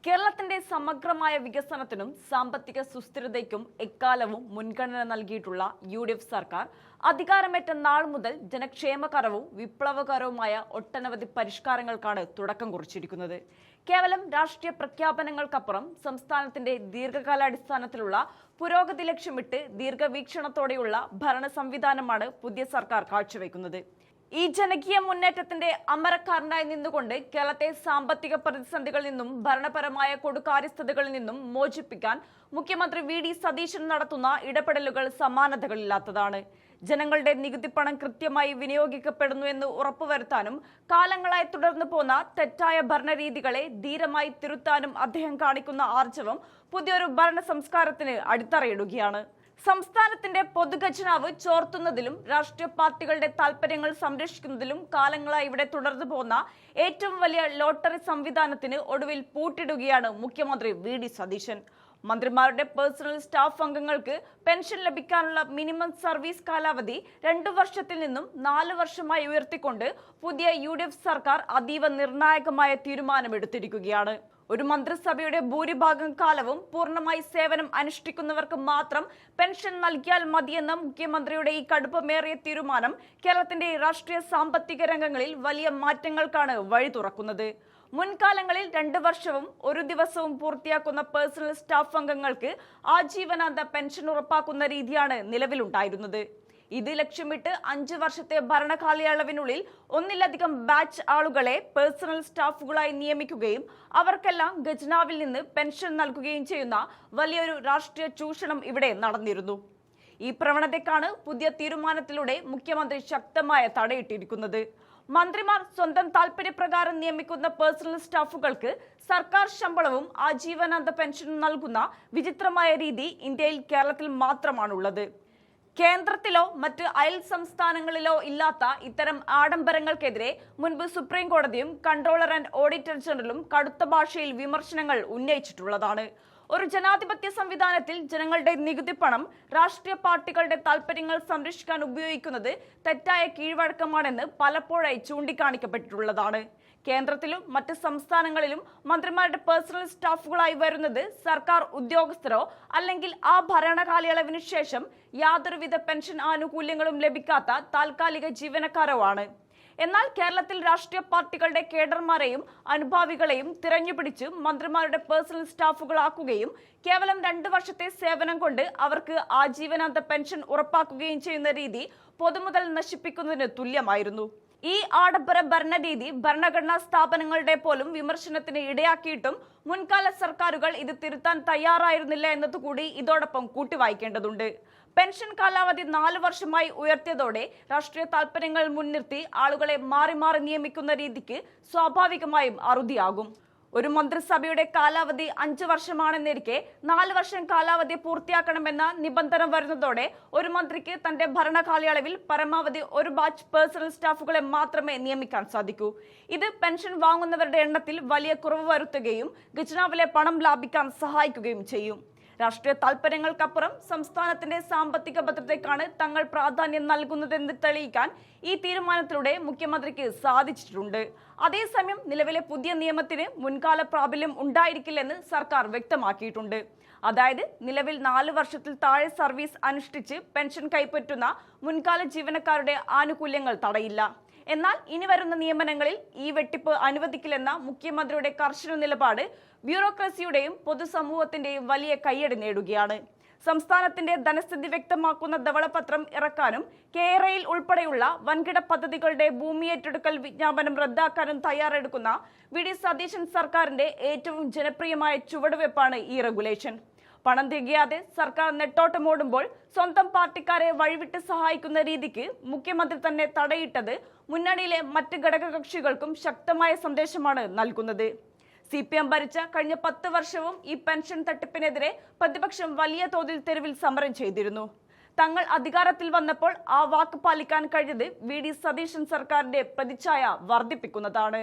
കേരളത്തിന്റെ സമഗ്രമായ വികസനത്തിനും സാമ്പത്തിക സുസ്ഥിരതയ്ക്കും എക്കാലവും മുൻഗണന നൽകിയിട്ടുള്ള UDF സർക്കാർ അധികാരമേറ്റ നാൾ മുതൽ ജനക്ഷേമകരവും വിപ്ലവകരവുമായ ഒട്ടനവധി പരിഷ്കാരങ്ങൾക്കാണ് തുടക്കം കുറിച്ചിരിക്കുന്നത്. കേവലം രാഷ്ട്രീയ പ്രഖ്യാപനങ്ങൾക്കപ്പുറം സംസ്ഥാനത്തിന്റെ ദീർഘകാലാടിസ്ഥാനത്തിലുള്ള പുരോഗതി ലക്ഷ്യമിട്ട് ദീർഘവീക്ഷണത്തോടെയുള്ള ഭരണ സംവിധാനമാണ് പുതിയ സർക്കാർ കാഴ്ചവെക്കുന്നത്. ഈ ജനകീയ മുന്നേറ്റത്തിന്റെ അമരക്കാരനായി നിന്നുകൊണ്ട് കേരളത്തെ സാമ്പത്തിക പ്രതിസന്ധികളിൽ നിന്നും ഭരണപരമായ കൊടുക്കാര്യസ്ഥതകളിൽ നിന്നും മോചിപ്പിക്കാൻ മുഖ്യമന്ത്രി VD സതീശൻ നടത്തുന്ന ഇടപെടലുകൾ സമാനതകളില്ലാത്തതാണ്. ജനങ്ങളുടെ നികുതിപ്പണം കൃത്യമായി വിനിയോഗിക്കപ്പെടുന്നു എന്ന് ഉറപ്പുവരുത്താനും കാലങ്ങളായി തുടർന്നു പോന്ന തെറ്റായ ഭരണരീതികളെ ധീരമായി തിരുത്താനും അദ്ദേഹം കാണിക്കുന്ന ആർജവം പുതിയൊരു ഭരണ സംസ്കാരത്തിന് അടിത്തറയിടുകയാണ്. സംസ്ഥാനത്തിന്റെ പൊതുഖജനാവ് ചോർത്തുന്നതിലും രാഷ്ട്രീയ പാർട്ടികളുടെ താൽപര്യങ്ങൾ സംരക്ഷിക്കുന്നതിലും കാലങ്ങളായി ഇവിടെ തുടർന്നു പോകുന്ന ഏറ്റവും വലിയ ലോട്ടറി സംവിധാനത്തിന് ഒടുവിൽ പൂട്ടിടുകയാണ് മുഖ്യമന്ത്രി VD സതീശൻ. മന്ത്രിമാരുടെ പേഴ്സണൽ സ്റ്റാഫ് അംഗങ്ങൾക്ക് പെൻഷൻ ലഭിക്കാനുള്ള മിനിമം സർവീസ് കാലാവധി 2 വർഷത്തിൽ നിന്നും 4 വർഷമായി ഉയർത്തിക്കൊണ്ട് പുതിയ UDF സർക്കാർ അതീവ നിർണായകമായ തീരുമാനമെടുത്തിരിക്കുകയാണ്. ഒരു മന്ത്രിസഭയുടെ ഭൂരിഭാഗം കാലവും പൂർണ്ണമായി സേവനം അനുഷ്ഠിക്കുന്നവർക്ക് മാത്രം പെൻഷൻ നൽകിയാൽ മതിയെന്ന മുഖ്യമന്ത്രിയുടെ ഈ കടുപ്പമേറിയ തീരുമാനം കേരളത്തിന്റെ രാഷ്ട്രീയ സാമ്പത്തിക രംഗങ്ങളിൽ വലിയ മാറ്റങ്ങൾക്കാണ് വഴി തുറക്കുന്നത്. മുൻകാലങ്ങളിൽ 2 വർഷവും 1 ദിവസവും പൂർത്തിയാക്കുന്ന പേഴ്സണൽ സ്റ്റാഫ് അംഗങ്ങൾക്ക് ആജീവനാന്ത പെൻഷൻ ഉറപ്പാക്കുന്ന രീതിയാണ് നിലവിലുണ്ടായിരുന്നത്. ഇത് ലക്ഷ്യമിട്ട് 5 വർഷത്തെ ഭരണകാലയളവിനുള്ളിൽ ഒന്നിലധികം ബാച്ച് ആളുകളെ പേഴ്സണൽ സ്റ്റാഫുകളായി നിയമിക്കുകയും അവർക്കെല്ലാം ഖജനാവിൽ നിന്ന് പെൻഷൻ നൽകുകയും ചെയ്യുന്ന വലിയൊരു രാഷ്ട്രീയ ചൂഷണം ഇവിടെ നടന്നിരുന്നു. ഈ പ്രവണതയ്ക്കാണ് പുതിയ തീരുമാനത്തിലൂടെ മുഖ്യമന്ത്രി ശക്തമായ തടയിട്ടിരിക്കുന്നത്. മന്ത്രിമാർ സ്വന്തം താൽപര്യപ്രകാരം നിയമിക്കുന്ന പേഴ്സണൽ സ്റ്റാഫുകൾക്ക് സർക്കാർ ശമ്പളവും ആജീവനാന്ത പെൻഷനും നൽകുന്ന വിചിത്രമായ രീതി ഇന്ത്യയിൽ കേരളത്തിൽ മാത്രമാണുള്ളത്. കേന്ദ്രത്തിലോ മറ്റ് അയൽ സംസ്ഥാനങ്ങളിലോ ഇല്ലാത്ത ഇത്തരം ആഡംബരങ്ങൾക്കെതിരെ മുൻപ് സുപ്രീം കോടതിയും കൺട്രോളർ ആൻഡ് ഓഡിറ്റർ ജനറലും കടുത്ത ഭാഷയിൽ വിമർശനങ്ങൾ ഉന്നയിച്ചിട്ടുള്ളതാണ്. ഒരു ജനാധിപത്യ സംവിധാനത്തിൽ ജനങ്ങളുടെ നികുതി പണം രാഷ്ട്രീയ പാർട്ടികളുടെ താൽപര്യങ്ങൾ സംരക്ഷിക്കാൻ ഉപയോഗിക്കുന്നത് തെറ്റായ കീഴ്വഴക്കമാണെന്ന് പലപ്പോഴായി ചൂണ്ടിക്കാണിക്കപ്പെട്ടിട്ടുള്ളതാണ്. കേന്ദ്രത്തിലും മറ്റ് സംസ്ഥാനങ്ങളിലും മന്ത്രിമാരുടെ പേഴ്സണൽ സ്റ്റാഫുകളായി വരുന്നത് സർക്കാർ ഉദ്യോഗസ്ഥരോ അല്ലെങ്കിൽ ആ ഭരണകാലയളവിനു ശേഷം യാതൊരുവിധ പെൻഷൻ ആനുകൂല്യങ്ങളും ലഭിക്കാത്ത താൽക്കാലിക ജീവനക്കാരോ ആണ്. എന്നാൽ കേരളത്തിൽ രാഷ്ട്രീയ പാർട്ടികളുടെ കേഡർമാരെയും അനുഭാവികളെയും തിരഞ്ഞുപിടിച്ച് മന്ത്രിമാരുടെ പേഴ്സണൽ സ്റ്റാഫുകളാക്കുകയും കേവലം 2 വർഷത്തെ സേവനം കൊണ്ട് അവർക്ക് ആജീവനാന്ത പെൻഷൻ ഉറപ്പാക്കുകയും ചെയ്യുന്ന രീതി പൊതുമുതൽ നശിപ്പിക്കുന്നതിന് തുല്യമായിരുന്നു. ഈ ആഡംബര ഭരണരീതി ഭരണഘടനാ സ്ഥാപനങ്ങളുടെ പോലും വിമർശനത്തിന് ഇടയാക്കിയിട്ടും മുൻകാല സർക്കാരുകൾ ഇത് തിരുത്താൻ തയ്യാറായിരുന്നില്ല എന്നതുകൂടി ഇതോടൊപ്പം കൂട്ടിവായിക്കേണ്ടതുണ്ട്. പെൻഷൻ കാലാവധി 4 വർഷമായി ഉയർത്തിയതോടെ രാഷ്ട്രീയ താൽപര്യങ്ങൾ മുൻനിർത്തി ആളുകളെ മാറി മാറി നിയമിക്കുന്ന രീതിക്ക് സ്വാഭാവികമായും അറുതിയാകും. ഒരു മന്ത്രിസഭയുടെ കാലാവധി 5 വർഷമാണെന്നിരിക്കെ 4 വർഷം കാലാവധി പൂർത്തിയാക്കണമെന്ന നിബന്ധന വരുന്നതോടെ ഒരു മന്ത്രിക്ക് തന്റെ ഭരണകാലയളവിൽ പരമാവധി 1 ബാച്ച് പേഴ്സണൽ സ്റ്റാഫുകളെ മാത്രമേ നിയമിക്കാൻ സാധിക്കൂ. ഇത് പെൻഷൻ വാങ്ങുന്നവരുടെ എണ്ണത്തിൽ വലിയ കുറവ് വരുത്തുകയും ഖജനാവിലെ പണം ലാഭിക്കാൻ സഹായിക്കുകയും ചെയ്യും. രാഷ്ട്രീയ താൽപര്യങ്ങൾക്കപ്പുറം സംസ്ഥാനത്തിന്റെ സാമ്പത്തിക ഭദ്രതയ്ക്കാണ് തങ്ങൾ പ്രാധാന്യം നൽകുന്നതെന്ന് തെളിയിക്കാൻ ഈ തീരുമാനത്തിലൂടെ മുഖ്യമന്ത്രിക്ക് സാധിച്ചിട്ടുണ്ട്. അതേസമയം നിലവിലെ പുതിയ നിയമത്തിന് മുൻകാല പ്രാബല്യം ഉണ്ടായിരിക്കില്ലെന്ന് സർക്കാർ വ്യക്തമാക്കിയിട്ടുണ്ട്. അതായത് നിലവിൽ 4 വർഷത്തിൽ താഴെ സർവീസ് അനുഷ്ഠിച്ച് പെൻഷൻ കൈപ്പറ്റുന്ന മുൻകാല ജീവനക്കാരുടെ ആനുകൂല്യങ്ങൾ തടയില്ല. എന്നാൽ ഇനി വരുന്ന നിയമനങ്ങളിൽ ഈ വെട്ടിപ്പ് അനുവദിക്കില്ലെന്ന മുഖ്യമന്ത്രിയുടെ കർശന നിലപാട് ബ്യൂറോക്രസിയുടെയും പൊതുസമൂഹത്തിന്റെയും വലിയ കയ്യടി നേടുകയാണ്. സംസ്ഥാനത്തിന്റെ ധനസ്ഥിതി വ്യക്തമാക്കുന്ന ധവളപത്രം ഇറക്കാനും KRAയിൽ ഉൾപ്പെടെയുള്ള വൻകിട പദ്ധതികളുടെ ഭൂമി ഏറ്റെടുക്കൽ വിജ്ഞാപനം റദ്ദാക്കാനും തയ്യാറെടുക്കുന്ന VD സതീശൻ സർക്കാരിന്റെ ഏറ്റവും ജനപ്രിയമായ ചുവടുവെപ്പാണ് ഈ റെഗുലേഷൻ. പണം തികയാതെ സർക്കാർ നെട്ടോട്ടമോടുമ്പോൾ സ്വന്തം പാർട്ടിക്കാരെ വഴിവിട്ട് സഹായിക്കുന്ന രീതിക്ക് മുഖ്യമന്ത്രി തന്നെ തടയിട്ടത് മുന്നണിയിലെ മറ്റ് ഘടകകക്ഷികൾക്കും ശക്തമായ സന്ദേശമാണ് നൽകുന്നത്. CPM ഭരിച്ച കഴിഞ്ഞ 10 വർഷവും ഈ പെൻഷൻ തട്ടിപ്പിനെതിരെ പ്രതിപക്ഷം വലിയ തോതിൽ തെരുവിൽ സമരം ചെയ്തിരുന്നു. തങ്ങൾ അധികാരത്തിൽ വന്നപ്പോൾ ആ വാക്ക് പാലിക്കാൻ കഴിഞ്ഞത് VD സതീശൻ സർക്കാരിന്റെ പ്രതിച്ഛായ വർദ്ധിപ്പിക്കുന്നതാണ്.